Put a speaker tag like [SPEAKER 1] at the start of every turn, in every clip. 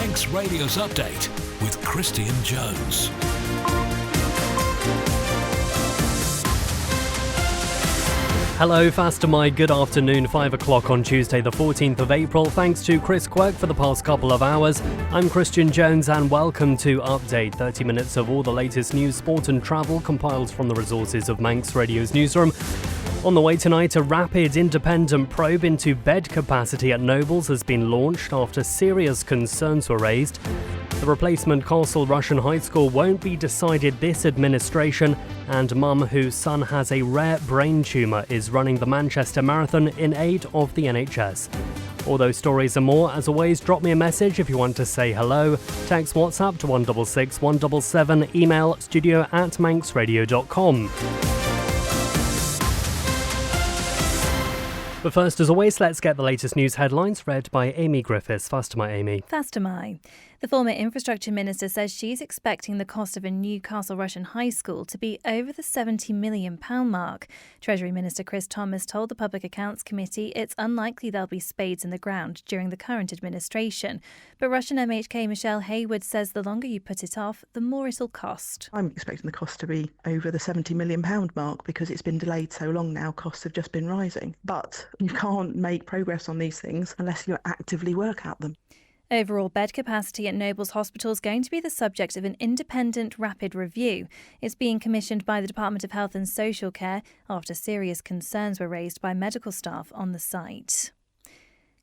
[SPEAKER 1] Manx Radio's Update with Christian Jones.
[SPEAKER 2] Hello, Faster My good afternoon, 5 o'clock on Tuesday the 14th of April. Thanks to Chris Quirk for the past couple of hours. I'm Christian Jones and welcome to Update, 30 minutes of all the latest news, sport and travel compiled from the resources of Manx Radio's newsroom. On the way tonight, a rapid independent probe into bed capacity at Nobles has been launched after serious concerns were raised. The replacement Castle Rushen High School won't be decided this administration, and mum whose son has a rare brain tumour is running the Manchester Marathon in aid of the NHS. All those stories and more, as always, drop me a message if you want to say hello. Text WhatsApp to 166 177, email studio@manxradio.com. But first, as always, let's get the latest news headlines read by Amy Griffiths. Faster My, Amy.
[SPEAKER 3] Faster My. The former infrastructure minister says she's expecting the cost of a new Castle Rushen High School to be over the £70 million mark. Treasury Minister Chris Thomas told the Public Accounts Committee it's unlikely there'll be spades in the ground during the current administration. But Russian MHK Michelle Hayward says the longer you put it off, the more it'll cost.
[SPEAKER 4] I'm expecting the cost to be over the £70 million mark because it's been delayed so long now. Costs have just been rising. But you can't make progress on these things unless you actively work at them.
[SPEAKER 3] Overall bed capacity at Nobles Hospital is going to be the subject of an independent rapid review. It's being commissioned by the Department of Health and Social Care after serious concerns were raised by medical staff on the site.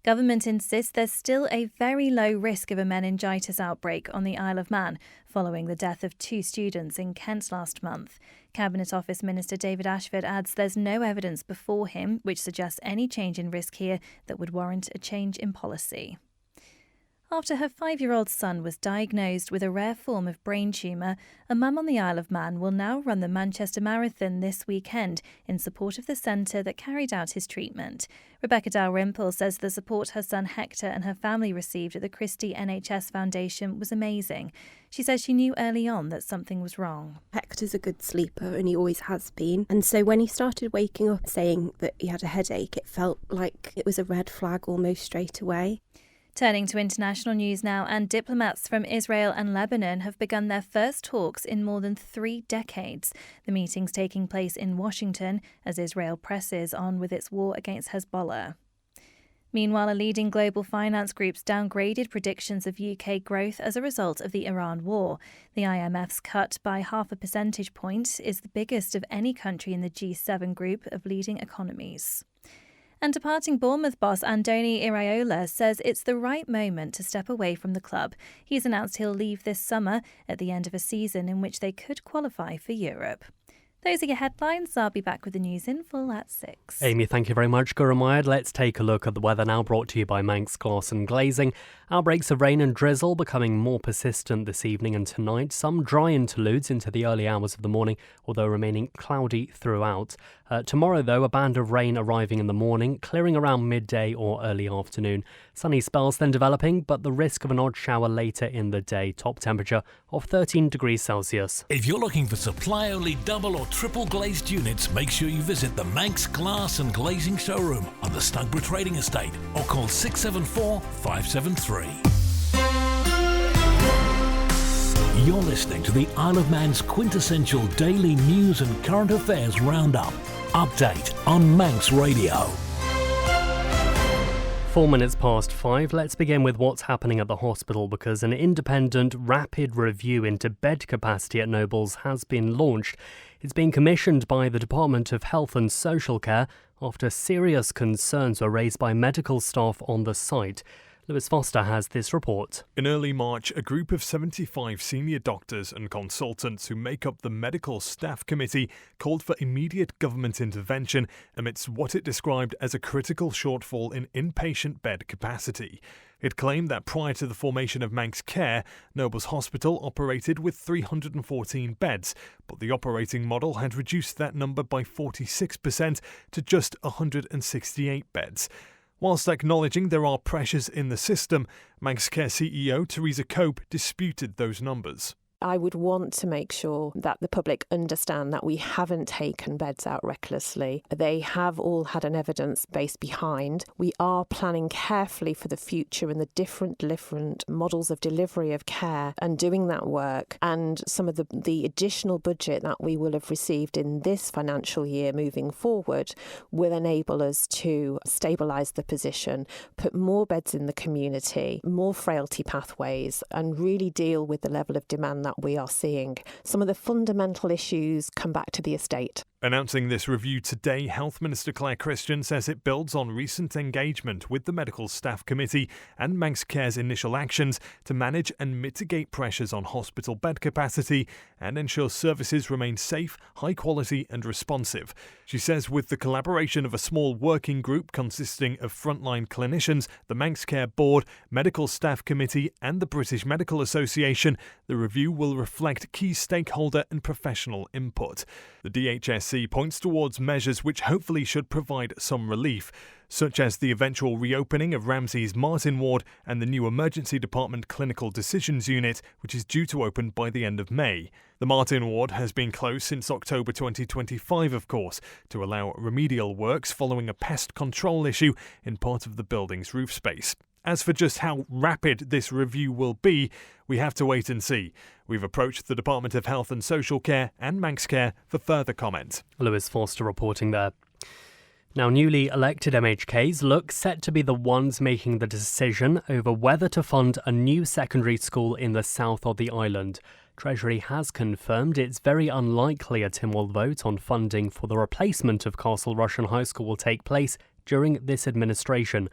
[SPEAKER 3] Government insists there's still a very low risk of a meningitis outbreak on the Isle of Man following the death of 2 students in Kent last month. Cabinet Office Minister David Ashford adds there's no evidence before him which suggests any change in risk here that would warrant a change in policy. After her 5-year-old son was diagnosed with a rare form of brain tumour, a mum on the Isle of Man will now run the Manchester Marathon this weekend in support of the centre that carried out his treatment. Rebecca Dalrymple says the support her son Hector and her family received at the Christie NHS Foundation was amazing. She says she knew early on that something was wrong.
[SPEAKER 5] Hector's a good sleeper and he always has been. And so when he started waking up saying that he had a headache, it felt like it was a red flag almost straight away.
[SPEAKER 3] Turning to international news now, and diplomats from Israel and Lebanon have begun their first talks in more than 3 decades. The meeting's taking place in Washington as Israel presses on with its war against Hezbollah. Meanwhile, a leading global finance group's downgraded predictions of UK growth as a result of the Iran war. The IMF's cut by 0.5 percentage point is the biggest of any country in the G7 group of leading economies. And departing Bournemouth boss Andoni Iraola says it's the right moment to step away from the club. He's announced he'll leave this summer at the end of a season in which they could qualify for Europe. Those are your headlines. I'll be back with the news in full at 6.
[SPEAKER 2] Amy, thank you very much. Guramayan. Let's take a look at the weather now, brought to you by Manx Glass and Glazing. Outbreaks of rain and drizzle becoming more persistent this evening and tonight. Some dry interludes into the early hours of the morning, although remaining cloudy throughout. Tomorrow, though, a band of rain arriving in the morning, clearing around midday or early afternoon. Sunny spells then developing, but the risk of an odd shower later in the day. Top temperature of 13 degrees Celsius.
[SPEAKER 1] If you're looking for supply-only double or triple glazed units, make sure you visit the Manx Glass and Glazing showroom on the Snugborough Trading Estate or call 674 573. You're listening to the Isle of Man's quintessential daily news and current affairs roundup. Update on Manx Radio.
[SPEAKER 2] 4 minutes past 5. Let's begin with what's happening at the hospital, because an independent rapid review into bed capacity at Nobles has been launched. It's being commissioned by the Department of Health and Social Care after serious concerns were raised by medical staff on the site. Lewis Foster has this report.
[SPEAKER 6] In early March, a group of 75 senior doctors and consultants who make up the Medical Staff Committee called for immediate government intervention amidst what it described as a critical shortfall in inpatient bed capacity. It claimed that prior to the formation of Manx Care, Nobles Hospital operated with 314 beds, but the operating model had reduced that number by 46% to just 168 beds. Whilst acknowledging there are pressures in the system, Manx Care CEO Teresa Cope disputed those numbers.
[SPEAKER 7] I would want to make sure that the public understand that we haven't taken beds out recklessly. They have all had an evidence base behind. We are planning carefully for the future and the different models of delivery of care and doing that work. And some of the additional budget that we will have received in this financial year moving forward will enable us to stabilise the position, put more beds in the community, more frailty pathways, and really deal with the level of demand that we are seeing. Some of the fundamental issues come back to the estate.
[SPEAKER 6] Announcing this review today, Health Minister Claire Christian says it builds on recent engagement with the Medical Staff Committee and Manx Care's initial actions to manage and mitigate pressures on hospital bed capacity and ensure services remain safe, high quality and responsive. She says with the collaboration of a small working group consisting of frontline clinicians, the Manx Care Board, Medical Staff Committee and the British Medical Association, the review will reflect key stakeholder and professional input. The DHSC points towards measures which hopefully should provide some relief, such as the eventual reopening of Ramsay's Martin Ward and the new Emergency Department Clinical Decisions Unit, which is due to open by the end of May. The Martin Ward has been closed since October 2025, of course, to allow remedial works following a pest control issue in part of the building's roof space. As for just how rapid this review will be, we have to wait and see. We've approached the Department of Health and Social Care and Manx Care for further comment.
[SPEAKER 2] Lewis Foster reporting there. Now, newly elected MHKs look set to be the ones making the decision over whether to fund a new secondary school in the south of the island. Treasury has confirmed it's very unlikely a Tynwald vote on funding for the replacement of Castle Rushen High School will take place during this administration.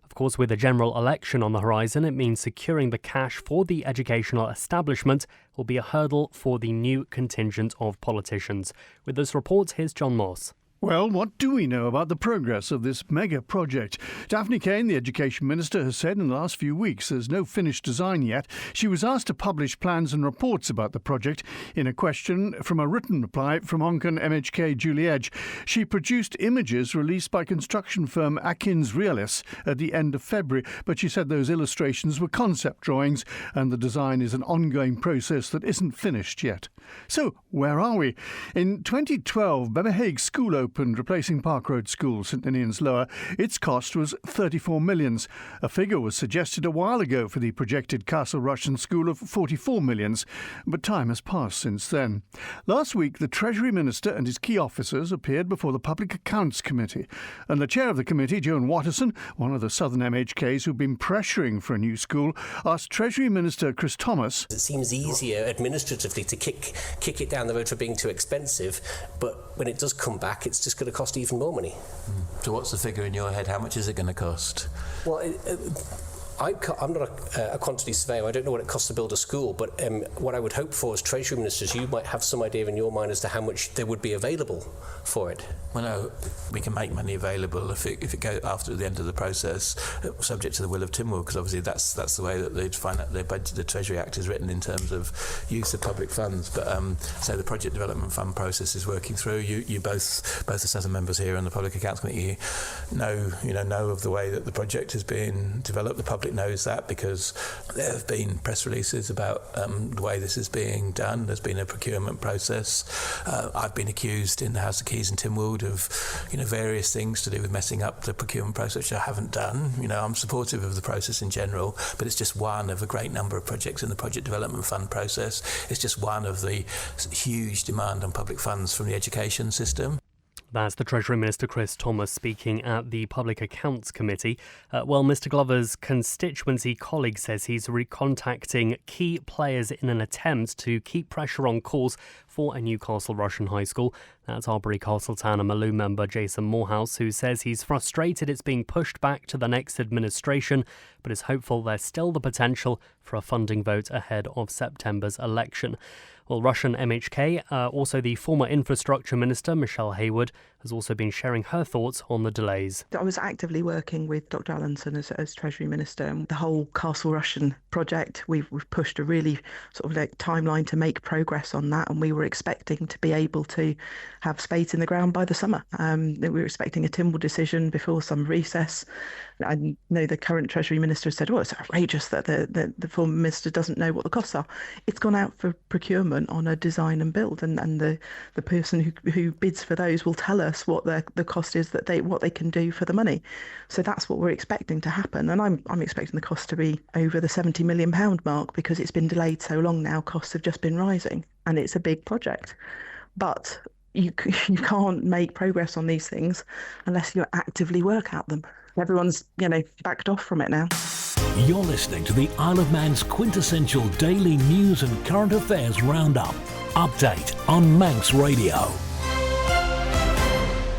[SPEAKER 2] Of course, with a general election on the horizon, it means securing the cash for the educational establishment will be a hurdle for the new contingent of politicians. With this report, here's John Moss.
[SPEAKER 8] Well, what do we know about the progress of this mega project? Daphne Kane, the Education Minister, has said in the last few weeks there's no finished design yet. She was asked to publish plans and reports about the project in a question from a written reply from Honcan MHK Julie Edge. She produced images released by construction firm Akins Realis at the end of February, but she said those illustrations were concept drawings and the design is an ongoing process that isn't finished yet. So, where are we? In 2012, Beberhague School opened, replacing Park Road School, St Ninians Lower. Its cost was 34 millions. A figure was suggested a while ago for the projected Castle Rushen School of 44 millions, but time has passed since then. Last week, the Treasury Minister and his key officers appeared before the Public Accounts Committee, and the chair of the committee, Joan Watterson, one of the southern MHKs who've been pressuring for a new school, asked Treasury Minister Chris Thomas.
[SPEAKER 9] It seems easier administratively to kick it down the road for being too expensive, but when it does come back, it's just going to cost even more money.
[SPEAKER 10] So what's the figure in your head? How much is it going to cost?
[SPEAKER 9] Well, I'm not a quantity surveyor. I don't know what it costs to build a school, but what I would hope for as Treasury Ministers, you might have some idea in your mind as to how much there would be available for it.
[SPEAKER 10] Well, no, we can make money available if it goes after the end of the process, subject to the will of Tynwald, because obviously that's the way that they'd find out their budget. The Treasury Act is written in terms of use of public funds. But so the Project Development Fund process is working through. You both the Southern members here and the Public Accounts Committee know of the way that the project is being developed. The public knows that because there have been press releases about the way this is being done. There's been a procurement process. I've been accused in the House of Keys and Tynwald of various things to do with messing up the procurement process, which I haven't done. I'm supportive of the process in general, but it's just one of a great number of projects in the Project Development Fund process. It's just one of the huge demand on public funds from the education system.
[SPEAKER 2] That's the Treasury Minister Chris Thomas speaking at the Public Accounts Committee. Mr Glover's constituency colleague says he's recontacting key players in an attempt to keep pressure on calls for a new Castle Rushen High School. That's Albury Castletown and Maloo member Jason Morehouse, who says he's frustrated it's being pushed back to the next administration, but is hopeful there's still the potential for a funding vote ahead of September's election. Well, Rushen MHK, also the former Infrastructure Minister, Michelle Hayward, has also been sharing her thoughts on the delays.
[SPEAKER 4] I was actively working with Dr Allenson as Treasury Minister, and the whole Castle Rushen project, we've pushed a really sort of timeline to make progress on that, and we were were expecting to be able to have spades in the ground by the summer. We were expecting a Tynwald decision before summer recess. I know the current Treasury Minister said, it's outrageous that the former minister doesn't know what the costs are. It's gone out for procurement on a design and build, and the person who bids for those will tell us what the cost is, what they can do for the money. So that's what we're expecting to happen. And I'm expecting the cost to be over the £70 million mark, because it's been delayed so long now. Costs have just been rising, and it's a big project. But you can't make progress on these things unless you actively work at them. Everyone's, backed off from it now.
[SPEAKER 1] You're listening to the Isle of Man's quintessential daily news and current affairs roundup. Update on Manx Radio.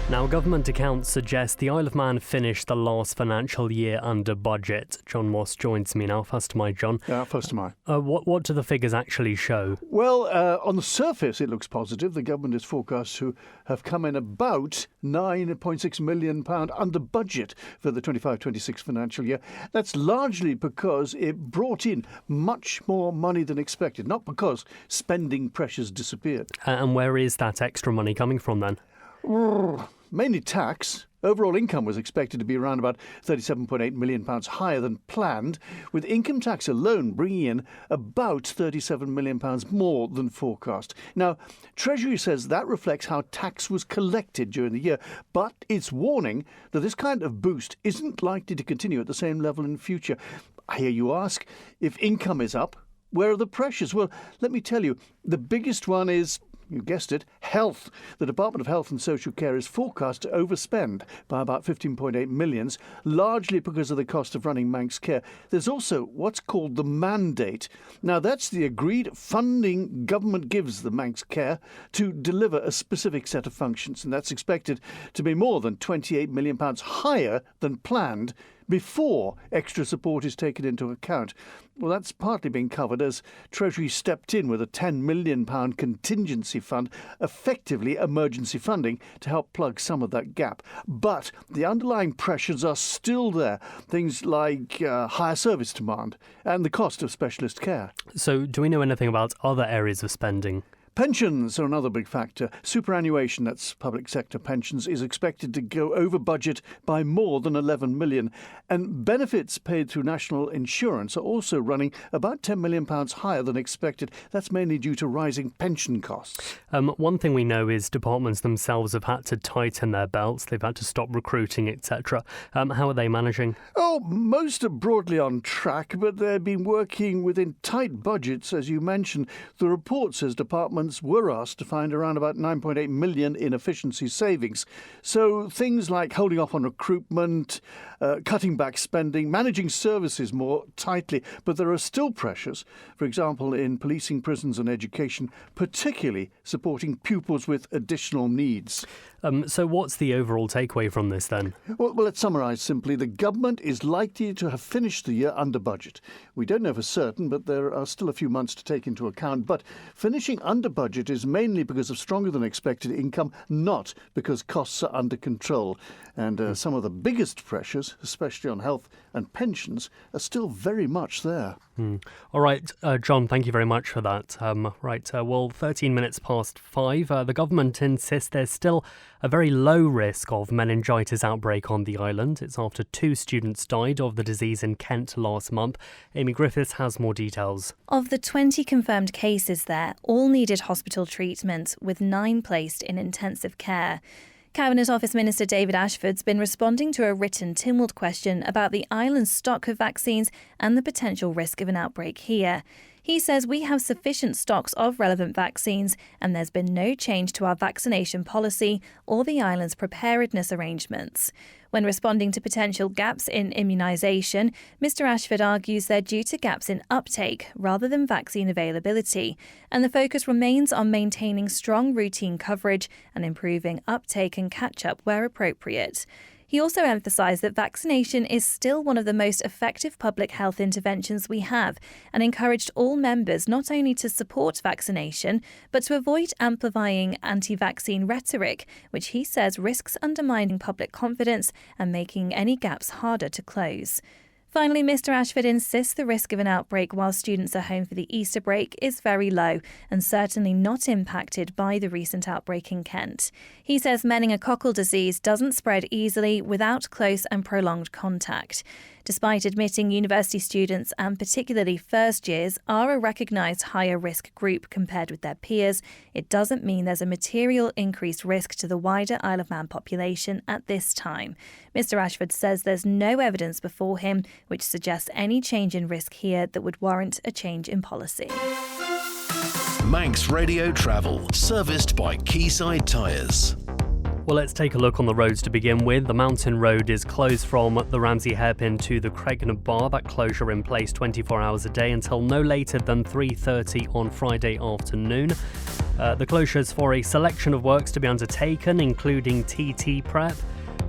[SPEAKER 2] Now, government accounts suggest the Isle of Man finished the last financial year under budget. John Moss joins me now. First am I, John?
[SPEAKER 8] First am I.
[SPEAKER 2] What do the figures actually show?
[SPEAKER 8] Well, on the surface, it looks positive. The government is forecast to have come in about £9.6 million under budget for the 25-26 financial year. That's largely because it brought in much more money than expected, not because spending pressures disappeared.
[SPEAKER 2] And where is that extra money coming from then?
[SPEAKER 8] Mainly tax. Overall income was expected to be around about £37.8 million higher than planned, with income tax alone bringing in about £37 million more than forecast. Now, Treasury says that reflects how tax was collected during the year, but it's warning that this kind of boost isn't likely to continue at the same level in future. I hear you ask, if income is up, where are the pressures? Well, let me tell you, the biggest one is, you guessed it, health. The Department of Health and Social Care is forecast to overspend by about 15.8 million, largely because of the cost of running Manx Care. There's also what's called the mandate. Now, that's the agreed funding government gives the Manx Care to deliver a specific set of functions, and that's expected to be more than £28 million higher than planned before extra support is taken into account. Well, that's partly been covered as Treasury stepped in with a £10 million contingency fund, effectively emergency funding, to help plug some of that gap. But the underlying pressures are still there, things like higher service demand and the cost of specialist care.
[SPEAKER 2] So do we know anything about other areas of spending?
[SPEAKER 8] Pensions are another big factor. Superannuation, that's public sector pensions, is expected to go over budget by more than 11 million. And benefits paid through national insurance are also running about £10 million higher than expected. That's mainly due to rising pension costs.
[SPEAKER 2] One thing we know is departments themselves have had to tighten their belts. They've had to stop recruiting, etc. How are they managing?
[SPEAKER 8] Most are broadly on track, but they've been working within tight budgets, as you mentioned. The report says departments were asked to find around about 9.8 million in efficiency savings. So things like holding off on recruitment, cutting back spending, managing services more tightly. But there are still pressures, for example, in policing, prisons and education, particularly supporting pupils with additional needs.
[SPEAKER 2] So what's the overall takeaway from this then?
[SPEAKER 8] Well, let's summarise simply. The government is likely to have finished the year under budget. We don't know for certain, but there are still a few months to take into account. But finishing under budget is mainly because of stronger than expected income, not because costs are under control. And some of the biggest pressures, especially on health and pensions, are still very much there.
[SPEAKER 2] All right, John, thank you very much for that. 13 minutes past 5. The government insists there's still a very low risk of meningitis outbreak on the island. It's after 2 students died of the disease in Kent last month. Amy Griffiths has more details.
[SPEAKER 3] Of the 20 confirmed cases there, all needed hospital treatment, with 9 placed in intensive care. Cabinet Office Minister David Ashford's been responding to a written Tynwald question about the island's stock of vaccines and the potential risk of an outbreak here. He says we have sufficient stocks of relevant vaccines and there's been no change to our vaccination policy or the island's preparedness arrangements. When responding to potential gaps in immunisation, Mr Ashford argues they're due to gaps in uptake rather than vaccine availability, and the focus remains on maintaining strong routine coverage and improving uptake and catch-up where appropriate. He also emphasised that vaccination is still one of the most effective public health interventions we have and encouraged all members not only to support vaccination but to avoid amplifying anti-vaccine rhetoric, which he says risks undermining public confidence and making any gaps harder to close. Finally, Mr Ashford insists the risk of an outbreak while students are home for the Easter break is very low and certainly not impacted by the recent outbreak in Kent. He says meningococcal disease doesn't spread easily without close and prolonged contact. Despite admitting university students, and particularly first years, are a recognised higher risk group compared with their peers, it doesn't mean there's a material increased risk to the wider Isle of Man population at this time. Mr Ashford says there's no evidence before him which suggests any change in risk here that would warrant a change in policy.
[SPEAKER 11] Manx Radio Travel, serviced by Quayside Tyres.
[SPEAKER 2] Well, let's take a look on the roads to begin with. The Mountain Road is closed from the Ramsey hairpin to the Cregna Bar. That closure in place 24 hours a day until no later than 3:30 on Friday afternoon. The closure is for a selection of works to be undertaken, including TT prep.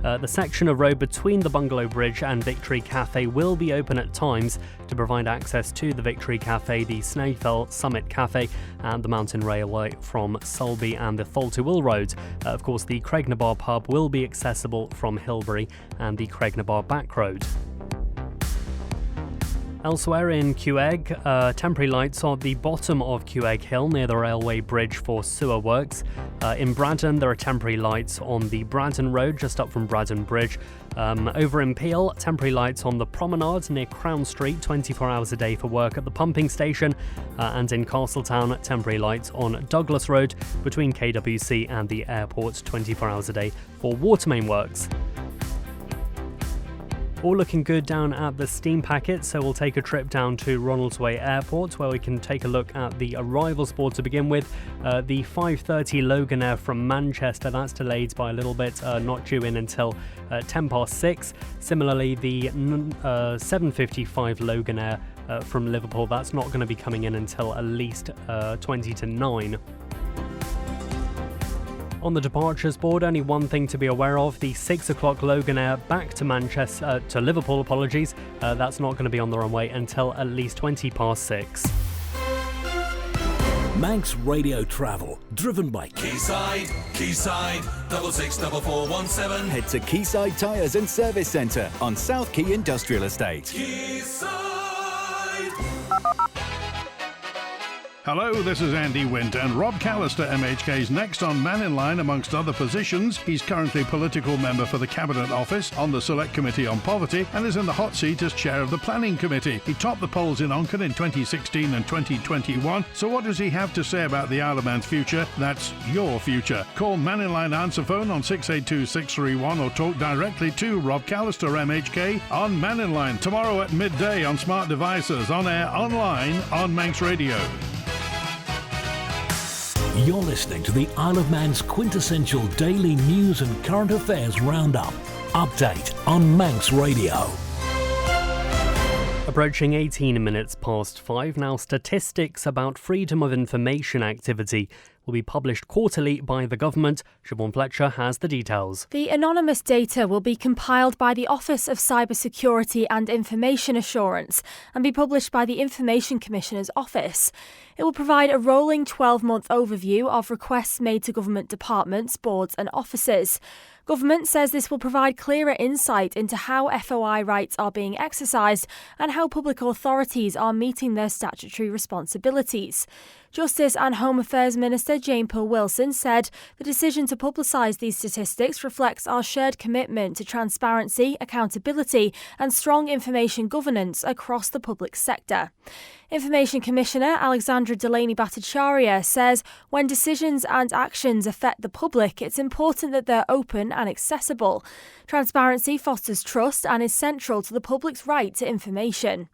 [SPEAKER 2] The section of road between the Bungalow Bridge and Victory Cafe will be open at times to provide access to the Victory Cafe, the Snaefell Summit Cafe and the Mountain Railway from Sulby and the Tholtwyl Road. Of course, the Cregna Bar pub will be accessible from Hilbury and the Cregna Bar back road. Elsewhere in Cueg, temporary lights are at the bottom of Cueg Hill near the railway bridge for sewer works. In Braddon, there are temporary lights on the Braddon Road just up from Braddon Bridge. Over in Peel, temporary lights on the promenade near Crown Street 24 hours a day for work at the pumping station. And in Castletown, temporary lights on Douglas Road between KWC and the airport 24 hours a day for water main works. All looking good down at the steam packet, so we'll take a trip down to Ronaldsway Airport where we can take a look at the arrivals board to begin with. The 5:30 Loganair from Manchester, that's delayed by a little bit, not due in until 6:10. Similarly, the 7:55 Loganair from Liverpool, that's not going to be coming in until at least 9:20. On the departures board, only one thing to be aware of: the 6 o'clock Loganair back to to Liverpool, that's not going to be on the runway until at least 6:20.
[SPEAKER 1] Manx Radio Travel, driven by
[SPEAKER 12] Quayside, 664417.
[SPEAKER 13] Head to Quayside Tyres and Service Centre on South Quay Industrial Estate.
[SPEAKER 12] Quayside.
[SPEAKER 8] Hello, this is Andy Wint, and Rob Callister, MHK's next on Man in Line amongst other positions. He's currently political member for the Cabinet Office on the Select Committee on Poverty and is in the hot seat as chair of the Planning Committee. He topped the polls in Onken in 2016 and 2021. So what does he have to say about the Isle of Man's future? That's your future. Call Man in Line answer phone on 682-631 or talk directly to Rob Callister, MHK, on Man in Line tomorrow at midday on smart devices, on air, online, on Manx Radio.
[SPEAKER 1] You're listening to the Isle of Man's quintessential daily news and current affairs roundup. Update on Manx Radio.
[SPEAKER 2] Approaching 18 minutes past 5 now, statistics about freedom of information activity will be published quarterly by the government. Siobhan Fletcher has the details.
[SPEAKER 14] The anonymous data will be compiled by the Office of Cybersecurity and Information Assurance and be published by the Information Commissioner's Office. It will provide a rolling 12-month overview of requests made to government departments, boards and offices. Government says this will provide clearer insight into how FOI rights are being exercised and how public authorities are meeting their statutory responsibilities. Justice and Home Affairs Minister Jane Purr-Wilson said the decision to publicise these statistics reflects our shared commitment to transparency, accountability and strong information governance across the public sector. Information Commissioner Alexandra Delaney-Bhattacharya says when decisions and actions affect the public, it's important that they're open and accessible. Transparency fosters trust and is central to the public's right to information.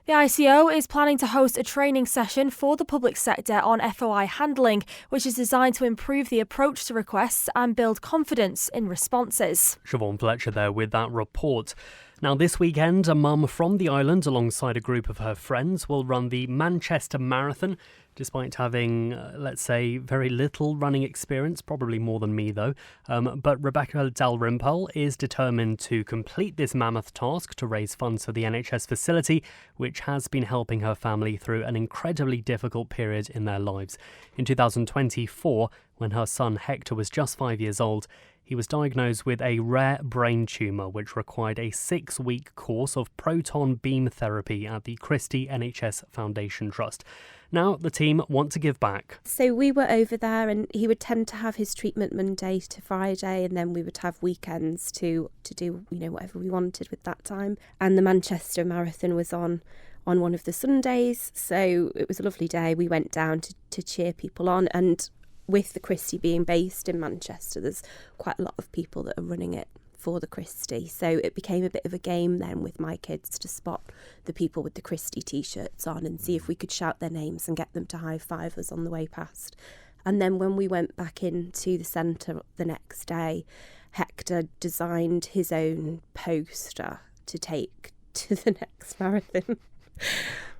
[SPEAKER 14] The ICO is planning to host a training session for the public sector on FOI handling, which is designed to improve the approach to requests and build confidence in responses.
[SPEAKER 2] Siobhan Fletcher there with that report. Now, this weekend, a mum from the island, alongside a group of her friends, will run the Manchester Marathon. Despite having, let's say, very little running experience, probably more than me though. But Rebecca Dalrymple is determined to complete this mammoth task to raise funds for the NHS facility, which has been helping her family through an incredibly difficult period in their lives. In 2024, When her son Hector was just 5 years old, he was diagnosed with a rare brain tumour which required a 6-week course of proton beam therapy at the Christie NHS Foundation Trust. Now the team want to give back.
[SPEAKER 5] So we were over there, and he would tend to have his treatment Monday to Friday, and then we would have weekends to do, whatever we wanted with that time. And the Manchester Marathon was on one of the Sundays, so it was a lovely day. We went down to cheer people on, and with the Christie being based in Manchester, there's quite a lot of people that are running it for the Christie. So it became a bit of a game then with my kids to spot the people with the Christie t-shirts on and see if we could shout their names and get them to high-five us on the way past. And then when we went back into the centre the next day, Hector designed his own poster to take to the next marathon.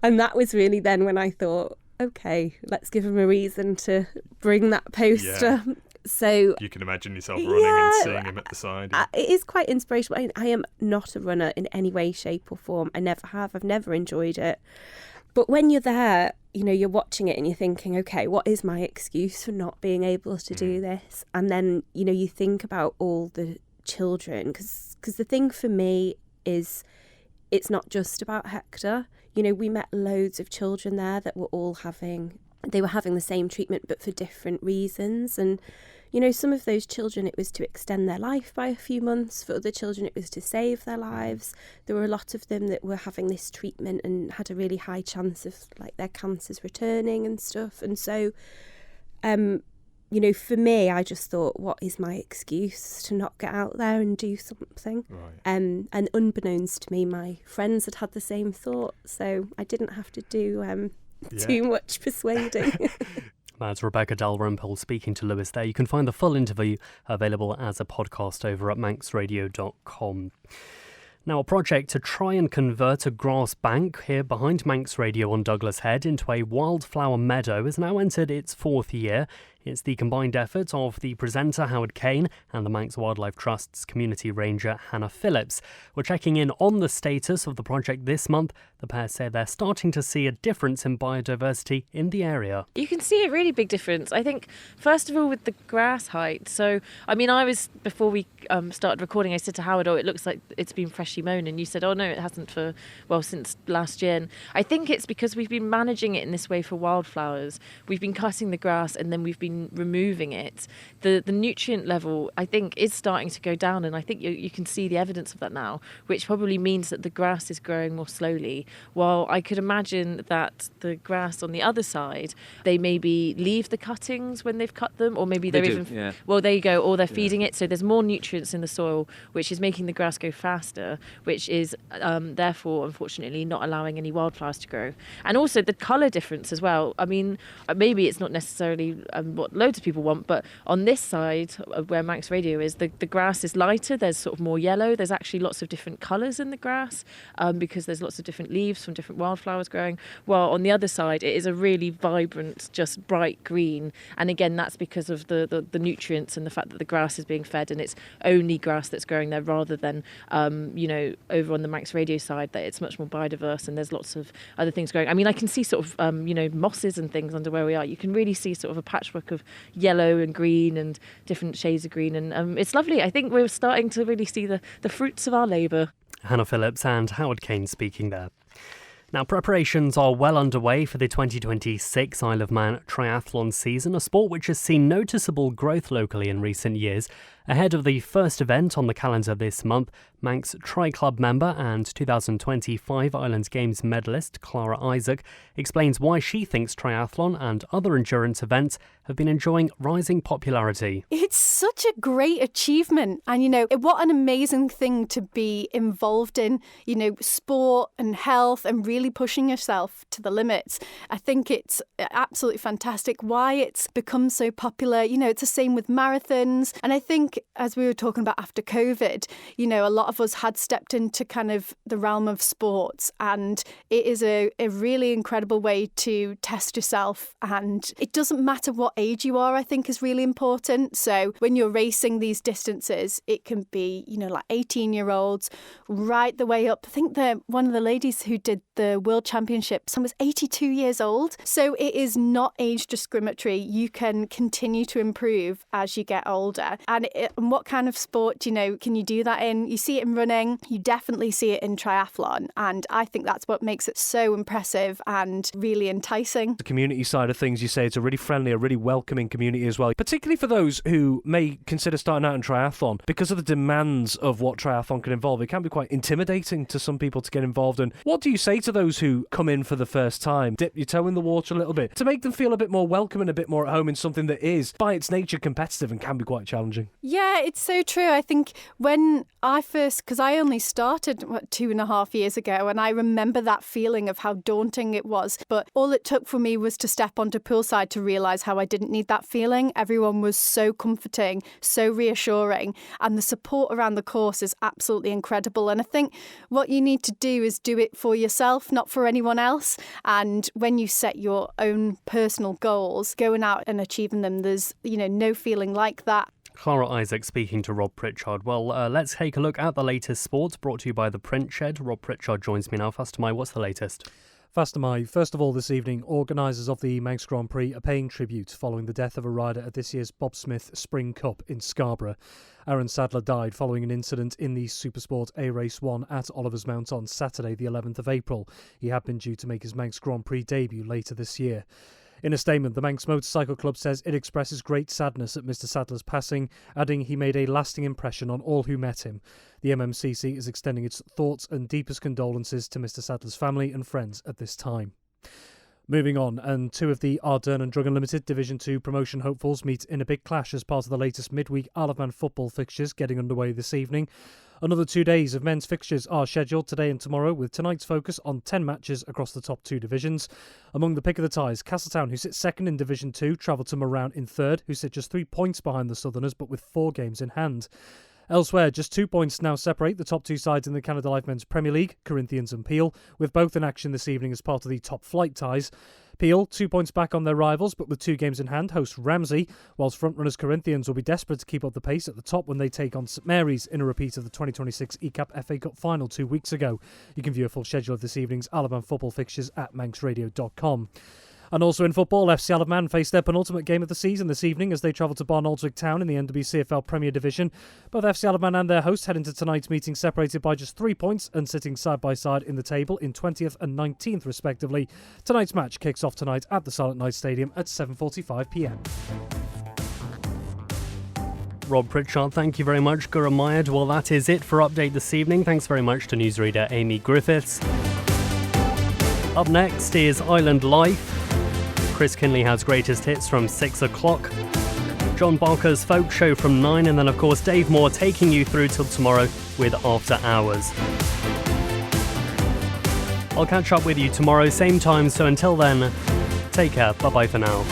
[SPEAKER 5] And that was really then when I thought, OK, let's give him a reason to bring that poster.
[SPEAKER 6] Yeah.
[SPEAKER 5] So
[SPEAKER 6] you can imagine yourself running and seeing him at the side.
[SPEAKER 5] It is quite inspirational. I am not a runner in any way, shape or form. I never have. I've never enjoyed it. But when you're there, you're watching it and you're thinking, OK, what is my excuse for not being able to do this? And then, you think about all the children, because the thing for me is it's not just about Hector. We met loads of children there that were all having the same treatment but for different reasons. And, some of those children, it was to extend their life by a few months. For other children, it was to save their lives. There were a lot of them that were having this treatment and had a really high chance of their cancers returning and stuff. And so, for me, I just thought, what is my excuse to not get out there and do something?
[SPEAKER 6] Right.
[SPEAKER 5] And unbeknownst to me, my friends had the same thought, so I didn't have to do too much persuading.
[SPEAKER 2] That's Rebecca Dalrymple speaking to Lewis there. You can find the full interview available as a podcast over at manxradio.com. Now, a project to try and convert a grass bank here behind Manx Radio on Douglas Head into a wildflower meadow has now entered its 4th year. It's the combined effort of the presenter Howard Kane and the Manx Wildlife Trust's community ranger Hannah Phillips. We're checking in on the status of the project this month. The pair say they're starting to see a difference in biodiversity in the area.
[SPEAKER 15] You can see a really big difference, I think, first of all, with the grass height. So, before we started recording, I said to Howard, it looks like it's been freshly mown. And you said, no, it hasn't since last year. And I think it's because we've been managing it in this way for wildflowers. We've been cutting the grass and then we've been removing it. The nutrient level, I think, is starting to go down, and I think you can see the evidence of that now, which probably means that the grass is growing more slowly. While I could imagine that the grass on the other side, they maybe leave the cuttings when they've cut them, or maybe they're well, there you go, or they're feeding it, so there's more nutrients in the soil, which is making the grass go faster, which is therefore, unfortunately, not allowing any wildflowers to grow. And also the colour difference as well. Maybe it's not necessarily what loads of people want, but on this side of where Manx Radio is, the grass is lighter, there's sort of more yellow, there's actually lots of different colours in the grass because there's lots of different leaves from different wildflowers growing, while on the other side it is a really vibrant, just bright green. And again, that's because of the nutrients and the fact that the grass is being fed and it's only grass that's growing there, rather than over on the Manx Radio side that it's much more biodiverse and there's lots of other things growing. I can see sort of mosses and things under where we are. You can really see sort of a patchwork of yellow and green and different shades of green, and it's lovely. I think we're starting to really see the fruits of our labour.
[SPEAKER 2] Hannah Phillips and Howard Kane speaking there. Now, preparations are well underway for the 2026 Isle of Man triathlon season, a sport which has seen noticeable growth locally in recent years. Ahead of the first event on the calendar this month, Manx Tri-Club member and 2025 Islands Games medalist Clara Isaac explains why she thinks triathlon and other endurance events have been enjoying rising popularity.
[SPEAKER 16] It's such a great achievement, and what an amazing thing to be involved in, sport and health and really pushing yourself to the limits. I think it's absolutely fantastic why it's become so popular. It's the same with marathons, and I think think, as we were talking about after COVID, you know, a lot of us had stepped into kind of the realm of sports, and it is a really incredible way to test yourself. And it doesn't matter what age you are, I think is really important. So when you're racing these distances, it can be, you know, like 18-year-olds right the way up. I think that one of the ladies who did the World Championships was 82 years old. So it is not age discriminatory. You can continue to improve as you get older. And what kind of sport, you know, can you do that in? You see it in running, you definitely see it in triathlon. And I think that's what makes it so impressive and really enticing.
[SPEAKER 2] The community side of things, you say it's a really friendly, a really welcoming community as well, particularly for those who may consider starting out in triathlon. Because of the demands of what triathlon can involve, it can be quite intimidating to some people to get involved in. What do you say to those who come in for the first time, dip your toe in the water a little bit, to make them feel a bit more welcome and a bit more at home in something that is, by its nature, competitive and can be quite challenging?
[SPEAKER 16] Yeah, it's so true. I think when I first, because I only started 2.5 years ago, and I remember that feeling of how daunting it was. But all it took for me was to step onto poolside to realise how I didn't need that feeling. Everyone was so comforting, so reassuring, and the support around the course is absolutely incredible. And I think what you need to do is do it for yourself, not for anyone else. And when you set your own personal goals, going out and achieving them, there's, you know, no feeling like that.
[SPEAKER 2] Clara Isaac speaking to Rob Pritchard. Well, let's take a look at the latest sports brought to you by the Print Shed. Rob Pritchard joins me now. Faster Mai, what's the latest?
[SPEAKER 17] Faster Mai, first of all this evening, organisers of the Manx Grand Prix are paying tribute following the death of a rider at this year's Bob Smith Spring Cup in Scarborough. Aaron Sadler died following an incident in the Supersport A Race 1 at Oliver's Mount on Saturday the 11th of April. He had been due to make his Manx Grand Prix debut later this year. In a statement, the Manx Motorcycle Club says it expresses great sadness at Mr Sadler's passing, adding he made a lasting impression on all who met him. The MMCC is extending its thoughts and deepest condolences to Mr Sadler's family and friends at this time. Moving on, and two of the Ardern and Drug Unlimited Division 2 promotion hopefuls meet in a big clash as part of the latest midweek Isle of Man football fixtures getting underway this evening. Another 2 days of men's fixtures are scheduled today and tomorrow, with tonight's focus on 10 matches across the top 2 divisions. Among the pick of the ties, Castletown, who sit second in Division 2, travel to Moran in third, who sit just 3 points behind the Southerners but with 4 games in hand. Elsewhere, just 2 points now separate the top 2 sides in the Canada Life Men's Premier League, Corinthians and Peel, with both in action this evening as part of the top flight ties. Peel, 2 points back on their rivals, but with 2 games in hand, host Ramsey, whilst frontrunners Corinthians will be desperate to keep up the pace at the top when they take on St Mary's in a repeat of the 2026 ECAP FA Cup final 2 weeks ago. You can view a full schedule of this evening's Isle of Man football fixtures at manxradio.com. And also in football, FC Isle of Man face their penultimate game of the season this evening as they travel to Barnoldswick Town in the NWCFL Premier Division. Both FC Isle of Man and their host head into tonight's meeting separated by just 3 points and sitting side by side in the table in 20th and 19th respectively. Tonight's match kicks off tonight at the Silent Night Stadium at 7:45pm.
[SPEAKER 2] Rob Pritchard, thank you very much. Gura Mayad. Well, that is it for Update this evening. Thanks very much to newsreader Amy Griffiths. Up next is Island Life. Chris Kinley has greatest hits from 6 o'clock. John Barker's folk show from 9, and then of course Dave Moore taking you through till tomorrow with After Hours. I'll catch up with you tomorrow, same time, so until then, take care, bye bye for now.